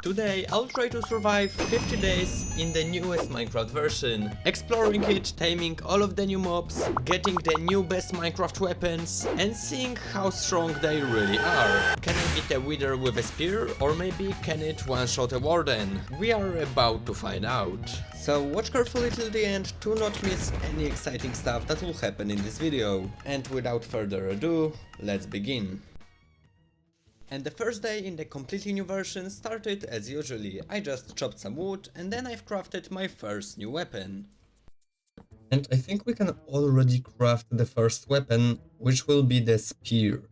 Today I'll try to survive 50 days in the newest Minecraft version, exploring it, taming all of the new mobs, getting the new best Minecraft weapons, and seeing how strong they really are. Can I beat a wither with a spear, or maybe can it one-shot a warden? We are about to find out. So watch carefully till the end to not miss any exciting stuff that will happen in this video. And without further ado, let's begin. And the first day in the completely new version started as usually. I just chopped some wood and then I've crafted my first new weapon. And I think we can already craft the first weapon, which will be the spear.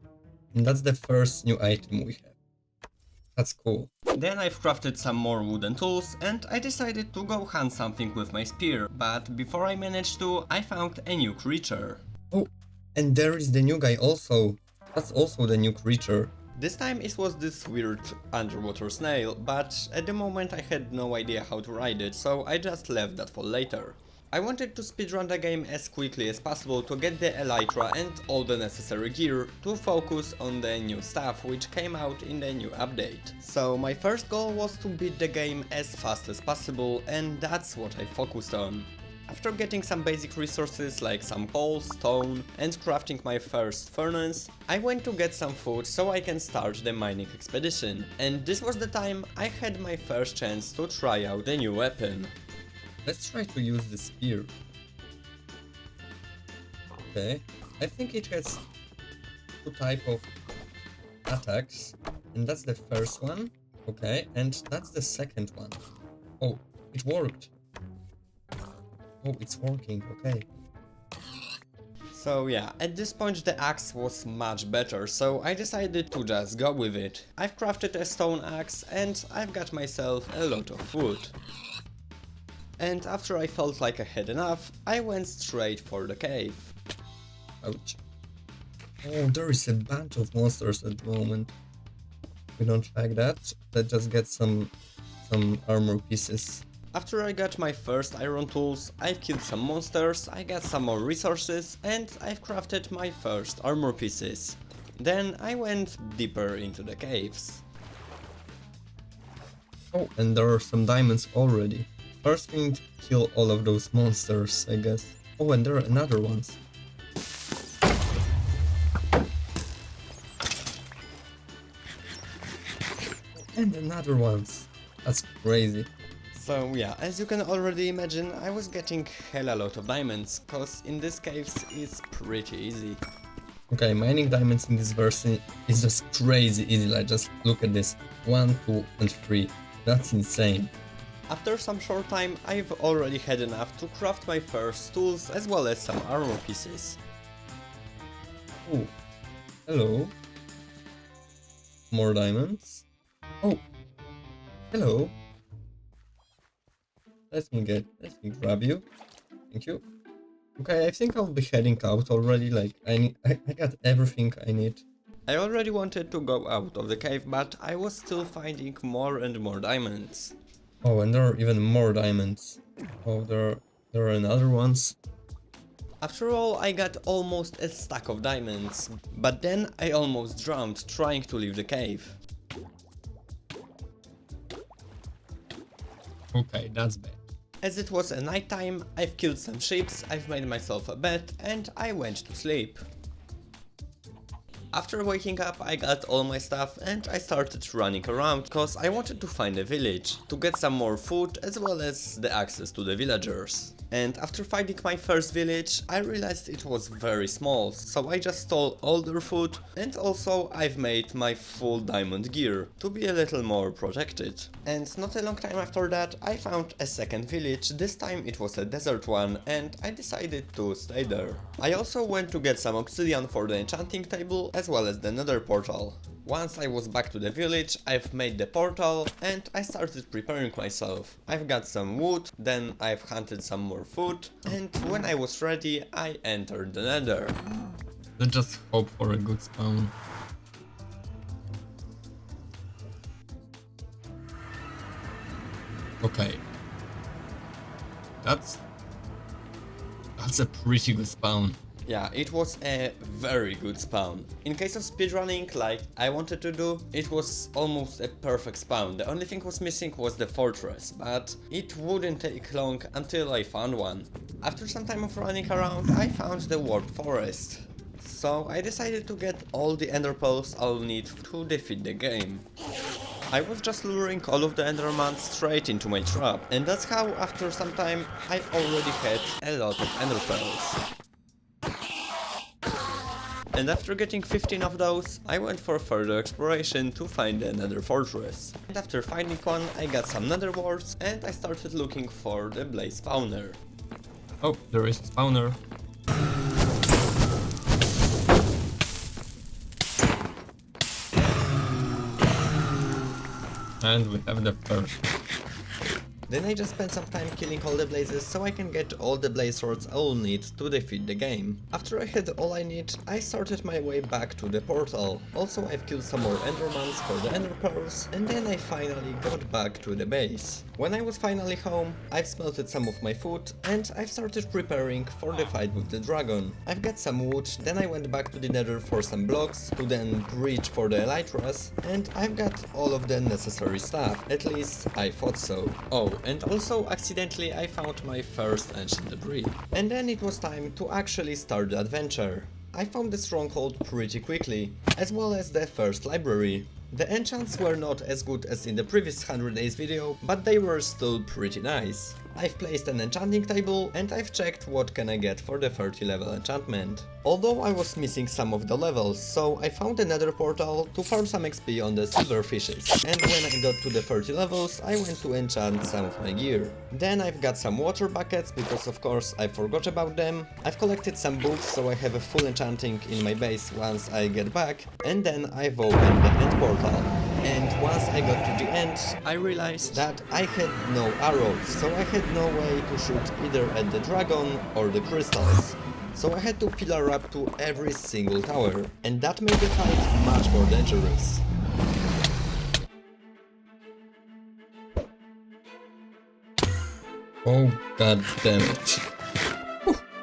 And that's the first new item we have. That's cool. Then I've crafted some more wooden tools and I decided to go hunt something with my spear. But before I managed to, I found a new creature. Oh, and there is the new guy also. That's also the new creature. This time it was this weird underwater snail, but at the moment I had no idea how to ride it, so I just left that for later. I wanted to speedrun the game as quickly as possible to get the elytra and all the necessary gear to focus on the new stuff which came out in the new update. So my first goal was to beat the game as fast as possible, and that's what I focused on. After getting some basic resources like some coal, stone and crafting my first furnace, I went to get some food so I can start the mining expedition. And this was the time I had my first chance to try out the new weapon. Let's try to use the spear. Okay, I think it has two types of attacks, and that's the first one. Okay, and that's the second one. Oh, it worked. Oh, it's working, okay. So yeah, at this point the axe was much better, so I decided to just go with it. I've crafted a stone axe and I've got myself a lot of wood. And after I felt like I had enough, I went straight for the cave. Ouch. Oh, there is a bunch of monsters at the moment. We don't like that. Let's just get some armor pieces. After I got my first iron tools, I've killed some monsters, I got some more resources, and I've crafted my first armor pieces. Then I went deeper into the caves. Oh, and there are some diamonds already. First we need to kill all of those monsters, I guess. Oh, and there are another ones. And another ones. That's crazy. So yeah, as you can already imagine, I was getting hella lot of diamonds, cause in these caves it's pretty easy. Okay, mining diamonds in this version is just crazy easy, like just look at this. 1, 2 and 3. That's insane. After some short time, I've already had enough to craft my first tools as well as some armor pieces. Oh, hello. More diamonds. Oh, hello. Let me grab you. Thank you. Okay, I think I'll be heading out already, like I got everything I need. I already wanted to go out of the cave, but I was still finding more and more diamonds. Oh, and there are even more diamonds. Oh, there are another ones. After all, I got almost a stack of diamonds, but then I almost drowned trying to leave the cave. Okay, that's bad. As it was a night time, I've killed some sheep, I've made myself a bed, and I went to sleep. After waking up, I got all my stuff and I started running around cause I wanted to find a village, to get some more food as well as the access to the villagers. And after finding my first village, I realized it was very small, so I just stole all their food, and also I've made my full diamond gear to be a little more protected. And not a long time after that, I found a second village. This time it was a desert one, and I decided to stay there. I also went to get some obsidian for the enchanting table as well as the Nether portal. Once I was back to the village, I've made the portal and I started preparing myself. I've got some wood, then I've hunted some more food, and when I was ready, I entered the Nether. Let's just hope for a good spawn. Okay. That's a pretty good spawn. Yeah, it was a very good spawn. In case of speedrunning, like I wanted to do, it was almost a perfect spawn. The only thing was missing was the fortress, but it wouldn't take long until I found one. After some time of running around, I found the warp forest. So I decided to get all the ender pearls I'll need to defeat the game. I was just luring all of the endermans straight into my trap, and that's how after some time I already had a lot of ender pearls. And after getting 15 of those, I went for further exploration to find the nether fortress. And after finding one, I got some nether warts and I started looking for the blaze spawner. Oh, there is a spawner. And we have the first. Then I just spent some time killing all the blazes so I can get all the blaze swords I will need to defeat the game. After I had all I need, I started my way back to the portal. Also I've killed some more endermans for the ender pearls, and then I finally got back to the base. When I was finally home, I've smelted some of my food and I've started preparing for the fight with the dragon. I've got some wood, then I went back to the nether for some blocks to then breach for the elytras, and I've got all of the necessary stuff, at least I thought so. Oh, and also accidentally I found my first ancient debris. And then it was time to actually start the adventure. I found the stronghold pretty quickly, as well as the first library. The enchants were not as good as in the previous 100 days video, but they were still pretty nice. I've placed an enchanting table and I've checked what can I get for the 30 level enchantment. Although I was missing some of the levels, so I found the nether portal to farm some XP on the silverfishes. And when I got to the 30 levels, I went to enchant some of my gear. Then I've got some water buckets, because of course I forgot about them. I've collected some books, so I have a full enchanting in my base once I get back. And then I've opened the end portal. And once I got to the end, I realized that I had no arrows, so I had no way to shoot either at the dragon or the crystals. So I had to pillar up to every single tower, and that made the fight much more dangerous. Oh, god damn it.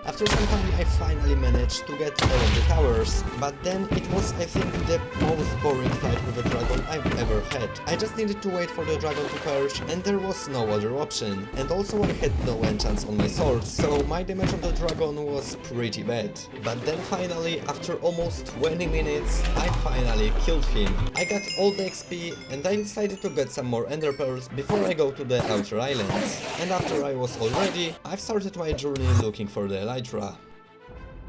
After some time I finally managed to get all of the towers, but then it was, I think, the most boring fight with a dragon I've ever had. I just needed to wait for the dragon to perish and there was no other option. And also I had no enchants on my sword, so my damage on the dragon was pretty bad. But then finally, after almost 20 minutes, I finally killed him. I got all the XP and I decided to get some more ender pearls before I go to the outer islands. And after I was all ready, I've started my journey looking for the elytra.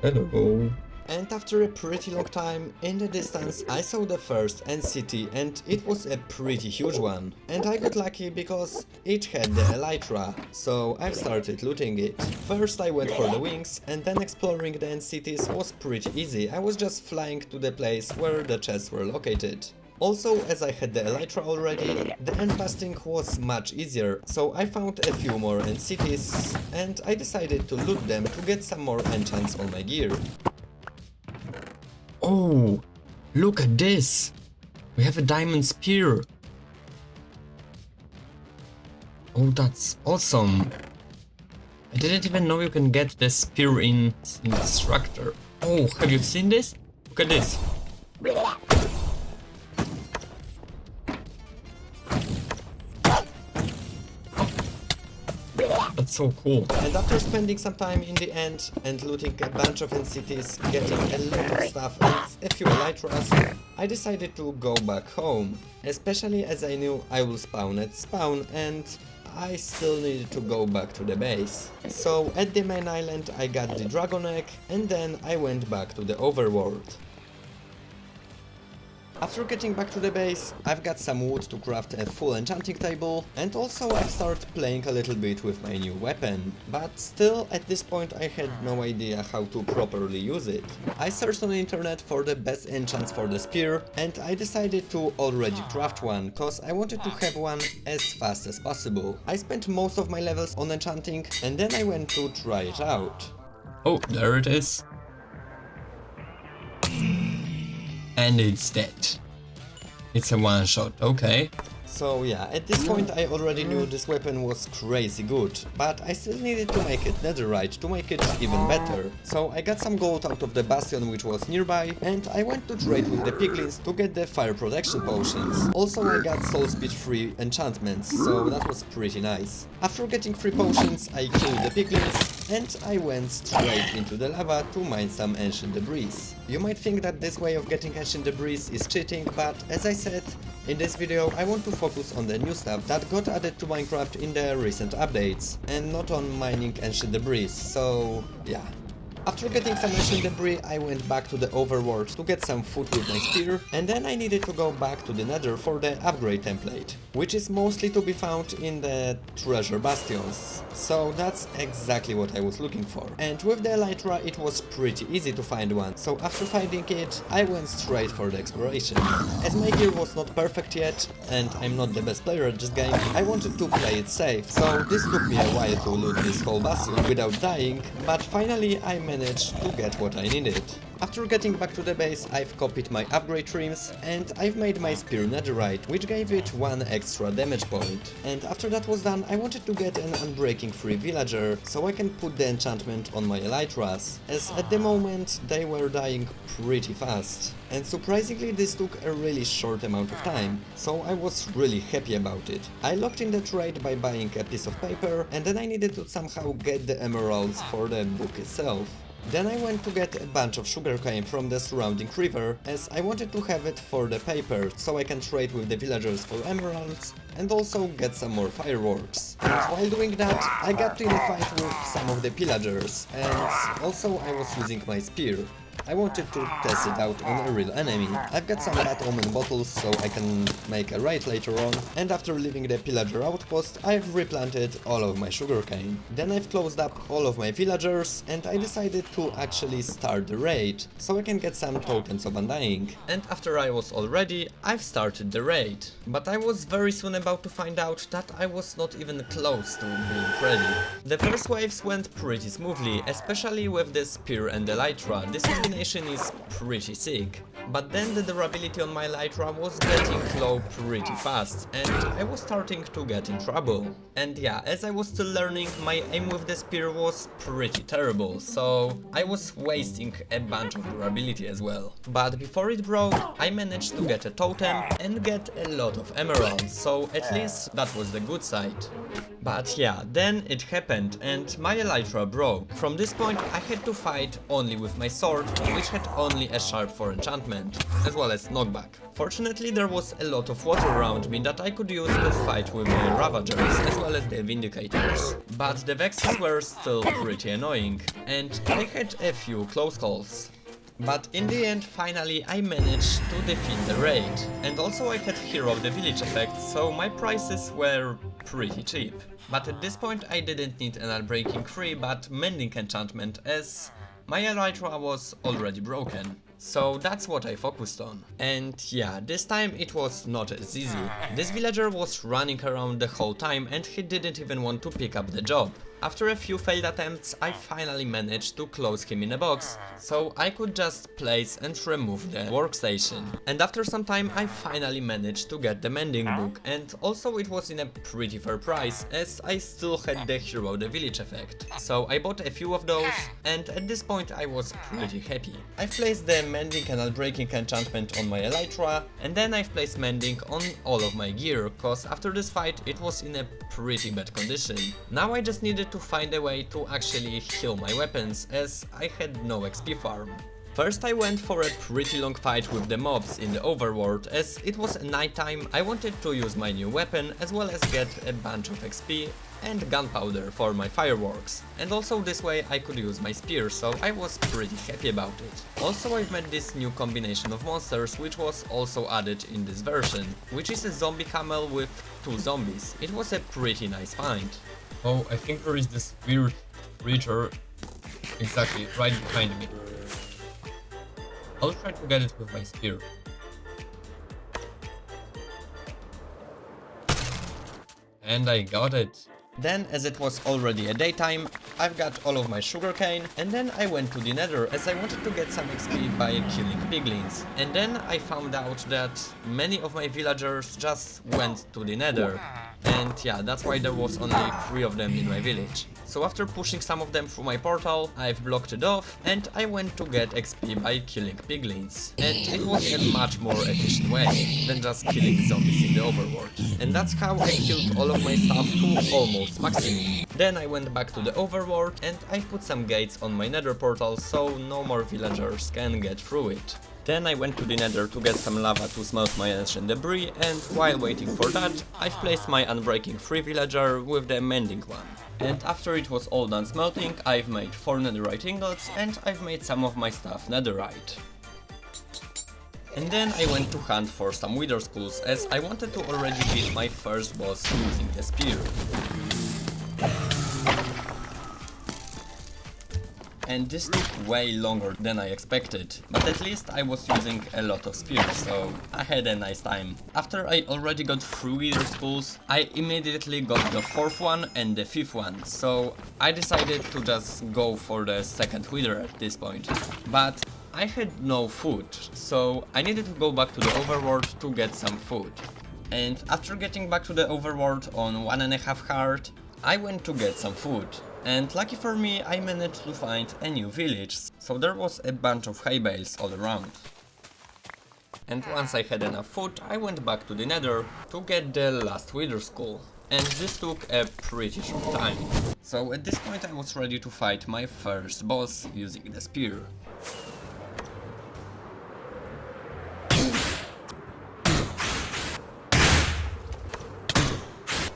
Hello. And after a pretty long time, in the distance, I saw the first end city and it was a pretty huge one. And I got lucky because it had the elytra, so I've started looting it. First I went for the wings, and then exploring the end cities was pretty easy. I was just flying to the place where the chests were located. Also, as I had the elytra already, the end busting was much easier, so I found a few more end cities, and I decided to loot them to get some more enchants on my gear. Oh, look at this. We have a diamond spear. Oh, that's awesome. I didn't even know you can get the spear in Instructor. Oh, have you seen this? Look at this. That's so cool. And after spending some time in the end and looting a bunch of end cities, getting a lot of stuff and a few elytras, I decided to go back home. Especially as I knew I will spawn at spawn and I still needed to go back to the base. So at the main island I got the dragon egg and then I went back to the overworld. After getting back to the base, I've got some wood to craft a full enchanting table, and also I've started playing a little bit with my new weapon, but still at this point I had no idea how to properly use it. I searched on the internet for the best enchants for the spear, and I decided to already craft one, cause I wanted to have one as fast as possible. I spent most of my levels on enchanting, and then I went to try it out. Oh, there it is. And it's dead. It's a one shot, okay. So yeah, at this point I already knew this weapon was crazy good, but I still needed to make it netherite to make it even better. So I got some gold out of the bastion which was nearby, and I went to trade with the piglins to get the fire protection potions. Also I got soul speed free enchantments, so that was pretty nice. After getting free potions I killed the piglins, and I went straight into the lava to mine some ancient debris. You might think that this way of getting ancient debris is cheating, but as I said, in this video I want to focus on the new stuff that got added to Minecraft in the recent updates, and not on mining ancient debris, so yeah. After getting some ancient debris, I went back to the overworld to get some food with my spear, and then I needed to go back to the Nether for the upgrade template, which is mostly to be found in the treasure bastions. So that's exactly what I was looking for. And with the elytra it was pretty easy to find one, so after finding it, I went straight for the exploration. As my gear was not perfect yet, and I'm not the best player at this game, I wanted to play it safe, so this took me a while to loot this whole bastion without dying, but finally I managed to get what I needed. After getting back to the base, I've copied my upgrade trims, and I've made my spear netherite, which gave it 1 extra damage point. And after that was done, I wanted to get an unbreaking free villager, so I can put the enchantment on my elytras, as at the moment they were dying pretty fast. And surprisingly this took a really short amount of time, so I was really happy about it. I locked in the trade by buying a piece of paper, and then I needed to somehow get the emeralds for the book itself. Then I went to get a bunch of sugarcane from the surrounding river, as I wanted to have it for the paper, so I can trade with the villagers for emeralds, and also get some more fireworks. And while doing that, I got in a fight with some of the pillagers, and also I was using my spear. I wanted to test it out on a real enemy. I've got some bad omen bottles so I can make a raid later on, and after leaving the pillager outpost I've replanted all of my sugarcane. Then I've closed up all of my villagers, and I decided to actually start the raid, so I can get some tokens of undying. And after I was all ready, I've started the raid. But I was very soon about to find out that I was not even close to being ready. The first waves went pretty smoothly, especially with the spear and the elytra. This combination is pretty sick. But then the durability on my elytra was getting low pretty fast, and I was starting to get in trouble. And yeah, as I was still learning, my aim with the spear was pretty terrible, so I was wasting a bunch of durability as well. But before it broke, I managed to get a totem and get a lot of emeralds, so at least that was the good side. But yeah, then it happened and my elytra broke. From this point I had to fight only with my sword, which had only a sharp for enchantment, as well as knockback. Fortunately there was a lot of water around me that I could use to fight with the ravagers, as well as the vindicators. But the vexes were still pretty annoying, and I had a few close calls. But in the end, finally I managed to defeat the raid. And also I had Hero of the Village effect, so my prices were pretty cheap. But at this point I didn't need an unbreaking free, but mending enchantment, as my elytra was already broken. So that's what I focused on. And yeah, this time it was not as easy. This villager was running around the whole time and he didn't even want to pick up the job. After a few failed attempts, I finally managed to close him in a box, so I could just place and remove the workstation. And after some time I finally managed to get the mending book, and also it was in a pretty fair price, as I still had the Hero of the Village effect. So I bought a few of those, and at this point I was pretty happy. I've placed the mending and unbreaking enchantment on my elytra, and then I've placed mending on all of my gear, cause after this fight it was in a pretty bad condition. Now I just needed to find a way to actually heal my weapons, as I had no XP farm. First I went for a pretty long fight with the mobs in the overworld, as it was nighttime. I wanted to use my new weapon as well as get a bunch of XP and gunpowder for my fireworks. And also this way I could use my spear, so I was pretty happy about it. Also I've met this new combination of monsters, which was also added in this version, which is a zombie camel with 2 zombies. It was a pretty nice find. Oh, I think there is this weird creature exactly right behind me. I'll try to get it with my spear. And I got it. Then, as it was already a daytime, I've got all of my sugarcane, and then I went to the Nether as I wanted to get some XP by killing piglins. And then I found out that many of my villagers just went to the Nether. And yeah, that's why there was only 3 of them in my village. So after pushing some of them through my portal, I've blocked it off, and I went to get XP by killing piglins. And it was a much more efficient way than just killing zombies in the overworld. And that's how I killed all of my stuff to almost maximum. Then I went back to the overworld and I put some gates on my nether portal so no more villagers can get through it. Then I went to the nether to get some lava to smelt my ancient debris, and while waiting for that, I've placed my unbreaking 3 villager with the mending one. And after it was all done smelting, I've made 4 netherite ingots and I've made some of my stuff netherite. And then I went to hunt for some wither skulls as I wanted to already beat my first boss using the spear. And this took way longer than I expected, but at least I was using a lot of spears, so I had a nice time. After I already got 3 wither skulls, I immediately got the 4th one and the 5th one, so I decided to just go for the 2nd wither at this point. But I had no food, so I needed to go back to the overworld to get some food. And after getting back to the overworld on 1.5 heart, I went to get some food. And lucky for me, I managed to find a new village, so there was a bunch of hay bales all around. And once I had enough food, I went back to the nether to get the last wither skull. And this took a pretty short time. So at this point I was ready to fight my first boss using the spear.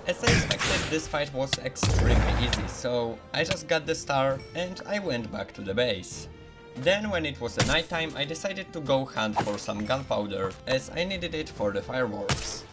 As I expected, this fight was extremely easy, so I just got the star and I went back to the base. Then when it was the nighttime, I decided to go hunt for some gunpowder as I needed it for the fireworks.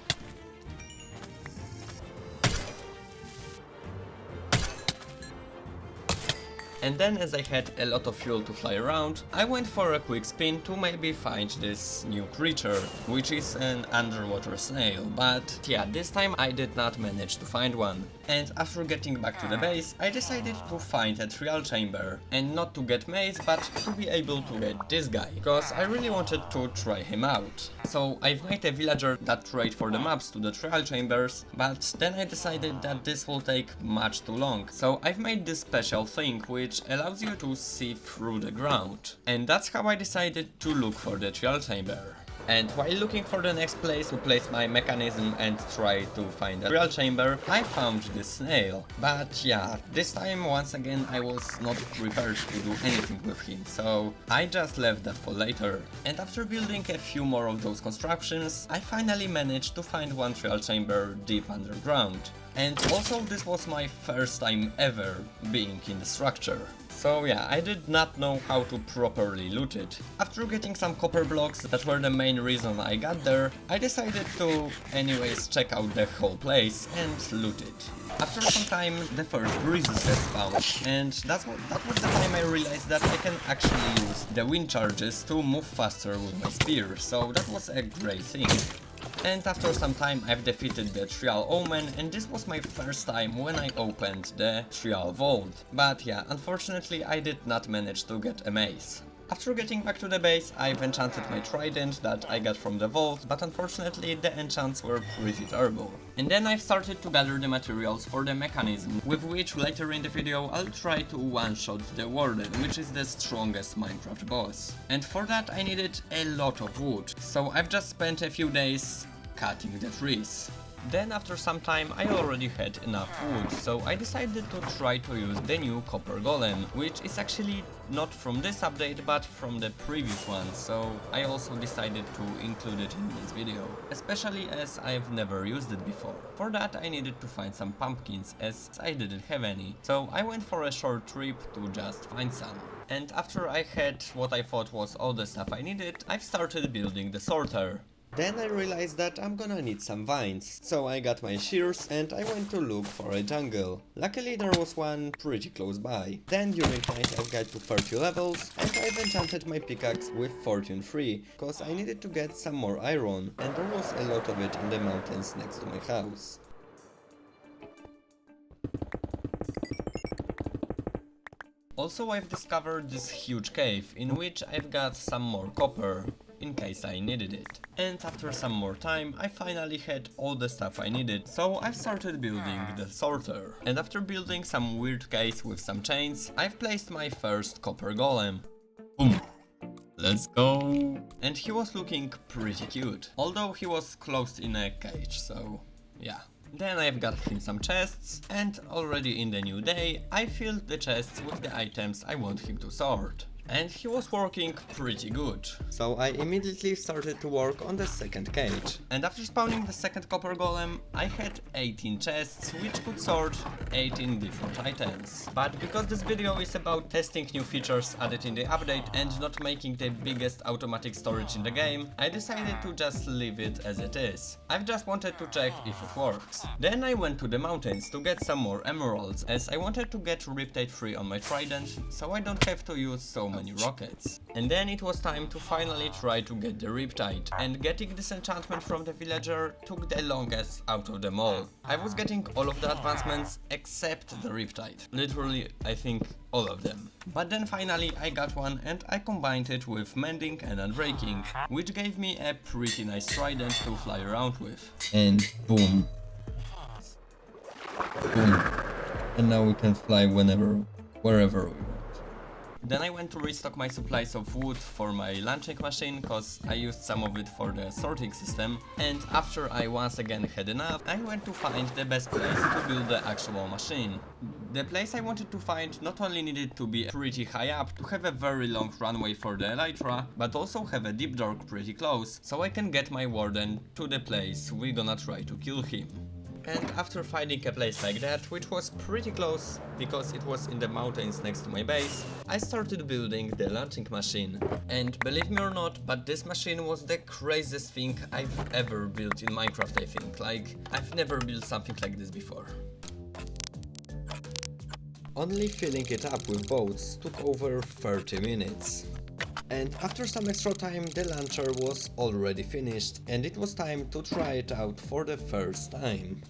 And then as I had a lot of fuel to fly around, I went for a quick spin to maybe find this new creature, which is an underwater snail, but yeah, this time I did not manage to find one. And after getting back to the base, I decided to find a trial chamber, and not to get maze, but to be able to get this guy, because I really wanted to try him out. So I've made a villager that trade for the maps to the trial chambers, but then I decided that this will take much too long, so I've made this special thing which allows you to see through the ground. And that's how I decided to look for the trial chamber. And while looking for the next place to place my mechanism and try to find a trial chamber, I found this snail. But yeah, this time once again I was not prepared to do anything with him, so I just left that for later. And after building a few more of those constructions, I finally managed to find one trial chamber deep underground. And also this was my first time ever being in the structure. So yeah, I did not know how to properly loot it. After getting some copper blocks that were the main reason I got there, I decided to anyways check out the whole place and loot it. After some time, the first breezes had spawned, and that was the time I realized that I can actually use the wind charges to move faster with my spear, so that was a great thing. And after some time I've defeated the Trial Omen, and this was my first time when I opened the Trial Vault. But yeah, unfortunately I did not manage to get a maze. After getting back to the base, I've enchanted my trident that I got from the vault, but unfortunately the enchants were pretty terrible. And then I've started to gather the materials for the mechanism, with which later in the video I'll try to one-shot the Warden, which is the strongest Minecraft boss. And for that I needed a lot of wood, so I've just spent a few days cutting the trees. Then after some time I already had enough wood, so I decided to try to use the new copper golem, which is actually not from this update but from the previous one, so I also decided to include it in this video, especially as I've never used it before. For that I needed to find some pumpkins as I didn't have any, so I went for a short trip to just find some. And after I had what I thought was all the stuff I needed, I've started building the sorter. Then I realized that I'm gonna need some vines, so I got my shears and I went to look for a jungle. Luckily there was one pretty close by. Then during night I got to 30 levels and I've enchanted my pickaxe with Fortune 3, cause I needed to get some more iron, and there was a lot of it in the mountains next to my house. Also, I've discovered this huge cave in which I've got some more copper in case I needed it. And after some more time, I finally had all the stuff I needed, so I started building the sorter. And after building some weird case with some chains, I've placed my first copper golem. Boom. Let's go. And he was looking pretty cute, although he was closed in a cage, so yeah. Then I've got him some chests, and already in the new day, I filled the chests with the items I want him to sort. And he was working pretty good. So I immediately started to work on the second cage. And after spawning the second copper golem, I had 18 chests which could sort 18 different items. But because this video is about testing new features added in the update and not making the biggest automatic storage in the game, I decided to just leave it as it is. I've just wanted to check if it works. Then I went to the mountains to get some more emeralds, as I wanted to get riptide free on my trident, so I don't have to use so many rockets. And then it was time to finally try to get the riptide, and getting this enchantment from the villager took the longest out of them all. I was getting all of the advancements except the riptide. Literally, I think all of them. But then finally I got one and I combined it with mending and unbreaking, which gave me a pretty nice trident to fly around with. And boom. Boom. And now we can fly wherever we want. Then I went to restock my supplies of wood for my launching machine, cause I used some of it for the sorting system, and after I once again had enough, I went to find the best place to build the actual machine. The place I wanted to find not only needed to be pretty high up to have a very long runway for the elytra, but also have a deep dark pretty close, so I can get my Warden to the place we're gonna try to kill him. And after finding a place like that, which was pretty close because it was in the mountains next to my base, I started building the launching machine. And believe me or not, but this machine was the craziest thing I've ever built in Minecraft, I think. Like, I've never built something like this before. Only filling it up with boats took over 30 minutes. And after some extra time, the launcher was already finished and it was time to try it out for the first time.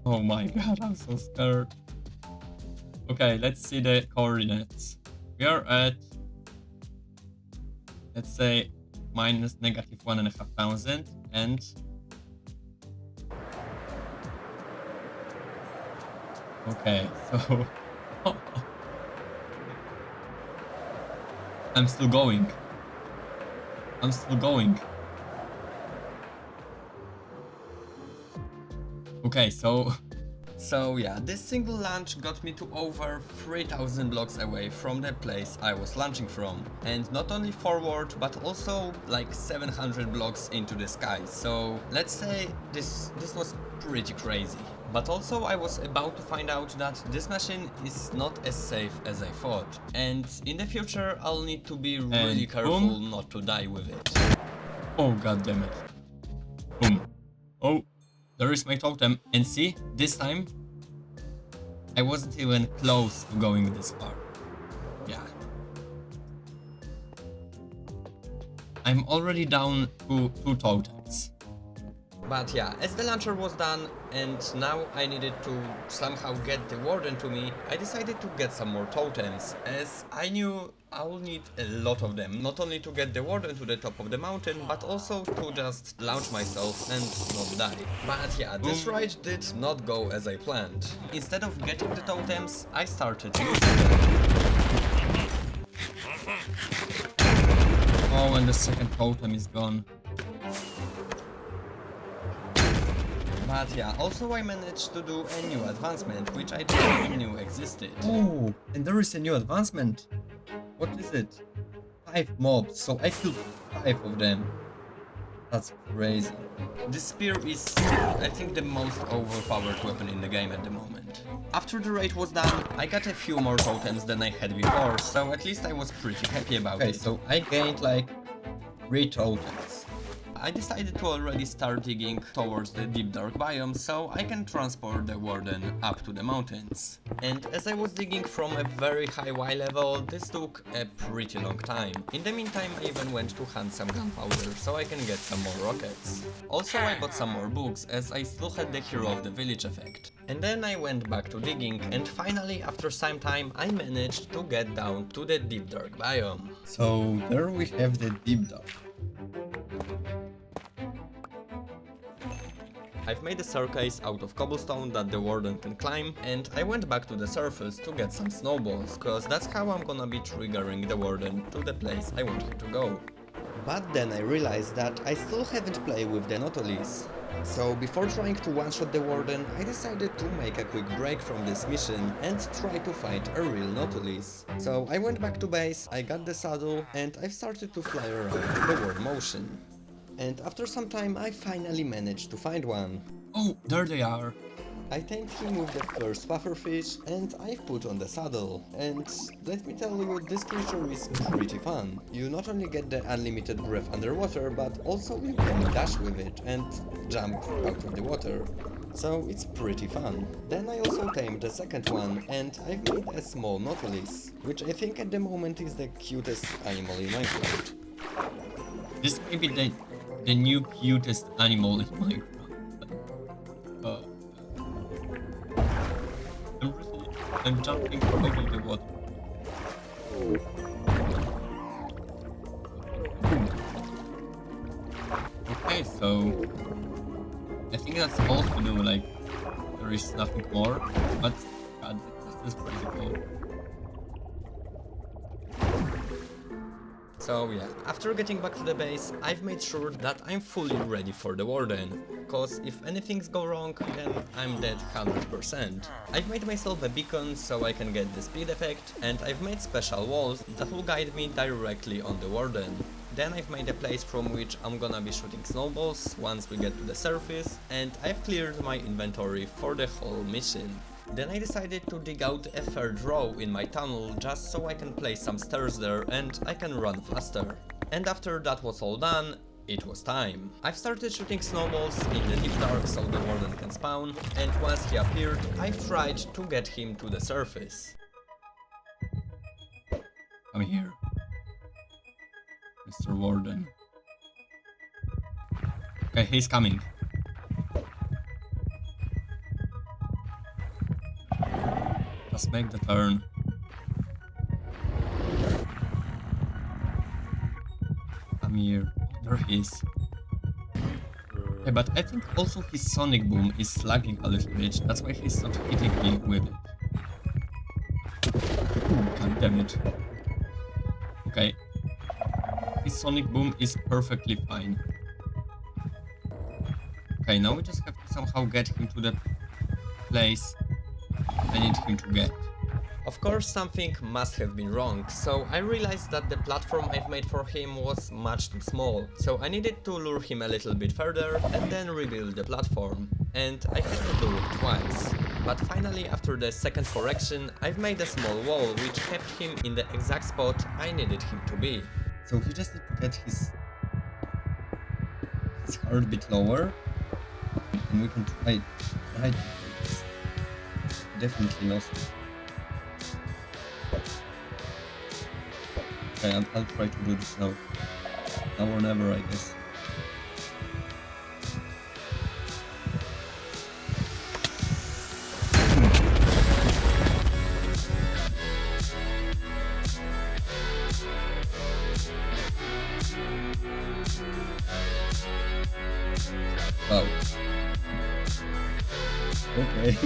Oh my god, I'm so scared. Okay, let's see the coordinates. We are at, let's say, minus negative 1,500 and okay, so I'm still going. Okay, so yeah, this single launch got me to over 3000 blocks away from the place I was launching from. And not only forward, but also like 700 blocks into the sky. So let's say this was pretty crazy. But also I was about to find out that this machine is not as safe as I thought. And in the future I'll need to be really careful not to die with it. Oh god damn it. Boom. Oh, there is my totem. And see, this time I wasn't even close to going this far. Yeah. I'm already down to 2 totems. But yeah, as the launcher was done and now I needed to somehow get the Warden to me, I decided to get some more totems, as I knew I will need a lot of them, not only to get the Warden to the top of the mountain, but also to just launch myself and not die. But yeah, this ride did not go as I planned. Instead of getting the totems, I started using them. Oh, and the second totem is gone. But yeah, also I managed to do a new advancement, which I didn't even knew existed. Oh, and there is a new advancement. What is it? 5 mobs, so I killed 5 of them. That's crazy. This spear is, I think, the most overpowered weapon in the game at the moment. After the raid was done, I got a few more totems than I had before, so at least I was pretty happy about it. Okay, so I gained like 3 totems. I decided to already start digging towards the deep dark biome so I can transport the Warden up to the mountains. And as I was digging from a very high Y level, this took a pretty long time. In the meantime, I even went to hunt some gunpowder so I can get some more rockets. Also, I bought some more books as I still had the Hero of the Village effect. And then I went back to digging, and finally, after some time, I managed to get down to the deep dark biome. So there we have the deep dark. I've made a staircase out of cobblestone that the Warden can climb, and I went back to the surface to get some snowballs, cause that's how I'm gonna be triggering the Warden to the place I want him to go. But then I realized that I still haven't played with the nautilus. So before trying to one-shot the Warden, I decided to make a quick break from this mission and try to find a real nautilus. So I went back to base, I got the saddle, and I started to fly around the world motion. And after some time I finally managed to find one. Oh, there they are. I tamed him with the first pufferfish and I've put on the saddle. And let me tell you, this creature is pretty fun. You not only get the unlimited breath underwater, but also you can dash with it and jump out of the water. So it's pretty fun. Then I also tamed the second one and I've made a small nautilus, which I think at the moment is the cutest animal in Minecraft. This may be the new cutest animal in Minecraft. I'm jumping out of the water. Okay, so I think that's all to do, like there is nothing more, but God, this is pretty cool. So yeah, after getting back to the base, I've made sure that I'm fully ready for the Warden, cause if anything's go wrong, then I'm dead 100%. I've made myself a beacon so I can get the speed effect, and I've made special walls that will guide me directly on the Warden. Then I've made a place from which I'm gonna be shooting snowballs once we get to the surface, and I've cleared my inventory for the whole mission. Then I decided to dig out a third row in my tunnel just so I can place some stairs there and I can run faster. And after that was all done, it was time. I've started shooting snowballs in the deep dark so the Warden can spawn, and once he appeared, I've tried to get him to the surface. Come here, Mr. Warden. Okay, he's coming. Just make the turn. Come here. There he is. Yeah, but I think also his sonic boom is lagging a little bit. That's why he's not hitting me with it. God damn it. Okay. His sonic boom is perfectly fine. Okay, now we just have to somehow get him to the place I need him to get. Of course, something must have been wrong, so I realized that the platform I've made for him was much too small, so I needed to lure him a little bit further and then rebuild the platform. And I had to do it twice. But finally, after the second correction, I've made a small wall which kept him in the exact spot I needed him to be. So he just needs to get his heartbeat lower, and we can try right. Definitely lost it. Okay, I'll try to do this now. Now or never, I guess. Wow. Okay.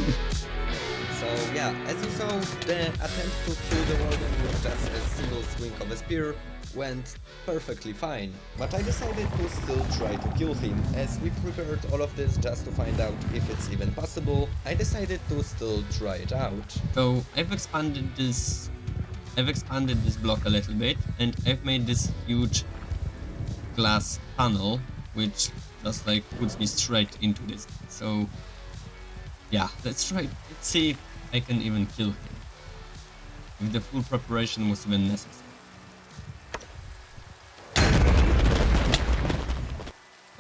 So yeah, as you saw, the attempt to kill the Warden with just a single swing of a spear went perfectly fine, but I decided to still try to kill him. As we prepared all of this just to find out if it's even possible, I decided to still try it out. So I've expanded this block a little bit, and I've made this huge glass tunnel which just like puts me straight into this. So yeah, let's see if I can even kill him, if the full preparation was even necessary.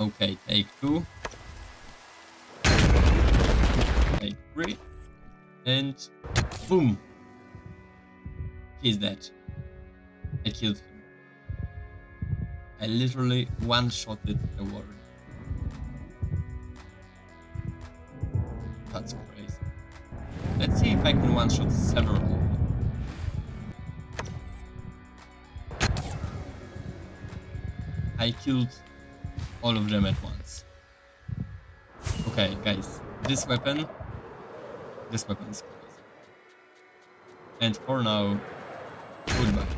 Okay, take 2. Take 3. And boom! He's dead. I killed him. I literally one-shotted a warden. That's crazy. Let's see if I can one-shot several of them. I killed all of them at once. Okay, guys, this weapon is crazy. And for now, goodbye.